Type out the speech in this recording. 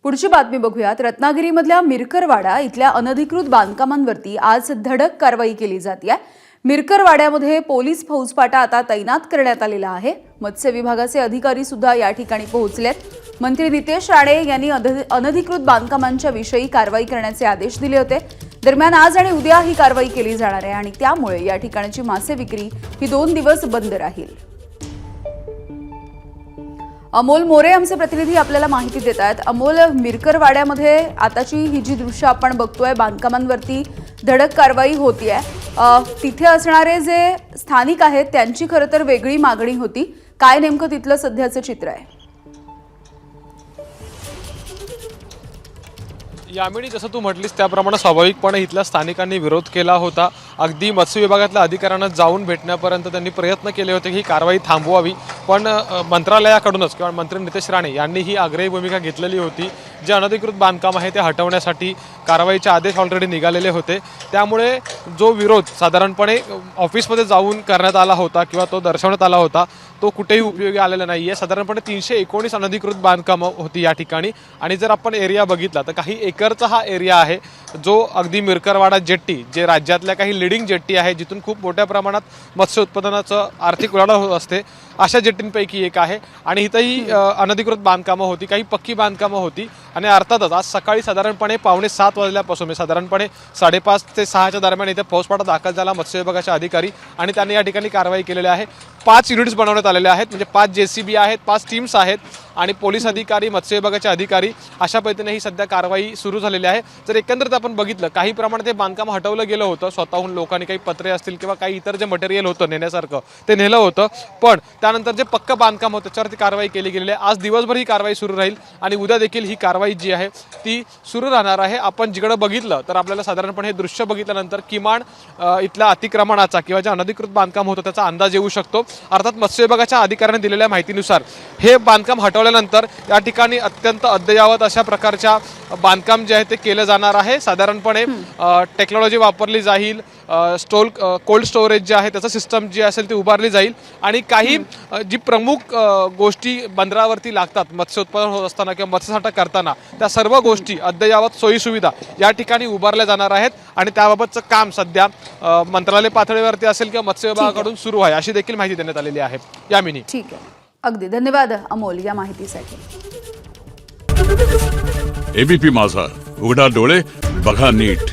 पुढची बातमी बघूयात। रत्नागिरीमधल्या मिरकरवाडा इथल्या अनधिकृत बांधकामांवरती आज धडक कारवाई केली जाते। मिरकरवाड्यामध्ये पोलीस फौजफाटा आता तैनात करण्यात आलेला आहे। मत्स्य विभागाचे अधिकारी सुद्धा या ठिकाणी पोहोचलेत। मंत्री नितेश राणे यांनी अनधिकृत बांधकामांच्या विषयी कारवाई करण्याचे आदेश दिले होते। दरम्यान आज आणि उद्या ही कारवाई केली जाणार आहे आणि त्यामुळे या ठिकाणची मासे विक्री ही 2 दिवस बंद राहील। अमोल मोरे आमचे प्रतिनिधी आपल्याला माहिती देत आहेत। अमोल, मिरकरवाड्यामध्ये आताची ही जी दृश्य आपण बघतोय, बांधकामांवरती धडक कारवाई होतीये। तिथे असणारे जे स्थानिक आहेत त्यांची खरं तर वेगळी मागणी होती। काय नेमकं तिथलं सध्याचं चित्र आहे? यामिनी, जसं तू म्हटलीस त्याप्रमाणे स्वाभाविकपणे इथल्या स्थानिकांनी विरोध केला होता। अगदी मत्स्य विभागातल्या अधिकाऱ्यांना जाऊन भेटण्यापर्यंत त्यांनी प्रयत्न केले होते की ही कारवाई थांबवावी, पण मंत्रालयाकडूनच किंवा मंत्री नितेश राणे यांनी ही आग्रही भूमिका घेतलेली होती। जे अनधिकृत बांधकाम आहे ते हटवण्यासाठी कारवाईचे आदेश ऑलरेडी निघालेले होते। त्यामुळे जो विरोध साधारणपणे ऑफिसमध्ये जाऊन करण्यात आला होता किंवा तो दर्शवण्यात आला होता तो कुठेही उपयोगी आलेला नाही आहे। साधारणपणे 319 अनधिकृत बांधकामं होती या ठिकाणी आणि जर आपण एरिया बघितला तर काही एकरचा हा एरिया आहे जो अगदी मिरकरवाडा जेट्टी, जे राज्यातल्या काही लीडिंग जेट्टी आहे जिथून खूप मोठ्या प्रमाणात मत्स्य उत्पादनाचं आर्थिक उलाढाल होत असते, अशा जेट्टींपैकी एक आहे। आणि इथंही अनधिकृत बांधकामं होती, काही पक्की बांधकामं होती आणि अर्थातच आज सकाळी साधारणपणे 6:45 वाजल्यापासून साधारणपणे 5:30 ते 6च्या दरम्यान इथे फौजफाटा दाखल झाला मत्स्य विभागाचे अधिकारी आणि त्यांनी या ठिकाणी कारवाई केलेली आहे। 5 युनिट्स बनवण्यात आलेले आहेत, म्हणजे 5 JCB आहेत, 5 टीम्स आहेत आणि पोलीस अधिकारी, मत्स्य विभागाचे अधिकारी अशा पद्धतीने ही सध्या कारवाई सुरू झालेली आहे। जर एकंदरीत आपण बघितलं काही प्रमाणात हे बांधकाम हटवलं गेलं होतं, स्वतःहून लोकांनी काही पत्रे असतील किंवा काही इतर जे मटेरियल होतं नेण्यासारखं ते नेलं होतं, पण त्यानंतर जे पक्कं बांधकाम होतं त्याच्यावरती कारवाई केली गेलेली आहे। आज दिवसभर ही कारवाई सुरू राहील आणि उद्या देखील ही कारवाई जी आहे ती सुरू राहणार आहे। आपण जिकडे बघितलं तर आपल्याला साधारणपणे हे दृश्य बघितल्यानंतर किमान इथल्या अतिक्रमणाचा किंवा जे अनधिकृत बांधकाम होतं त्याचा अंदाज येऊ शकतो। अर्थात मत्स्य विभागाच्या अधिकाऱ्यांनी दिलेल्या माहितीनुसार हे बांधकाम हटवल्यानंतर या ठिकाणी अत्यंत अद्ययावत अशा प्रकारच्या बांधकाम जे आहे ते केलं जाणार आहे। साधारणपणे टेक्नॉलॉजी वापरली जाईल, कोल्ड स्टोरेज जे आहे त्याचं सिस्टम जी असेल ती उभारली जाईल आणि काही जी प्रमुख गोष्टी बंदरावरती लागतात मत्स्य उत्पादन होत असताना किंवा मत्स्यसाठा करताना त्या सर्व गोष्टी अद्ययावत सोयीसुविधा या ठिकाणी उभारल्या जाणार आहेत आणि त्याबाबतचं काम सध्या मंत्रालय पातळीवरती असेल किंवा मत्स्य विभागाकडून सुरू आहे अशी देखील माहिती देण्यात आलेली आहे। यामिनी, ठीक आहे, अगदी धन्यवाद अमोल या माहितीसाठी। ABP माझा, उघडा डोळे बघा नीट।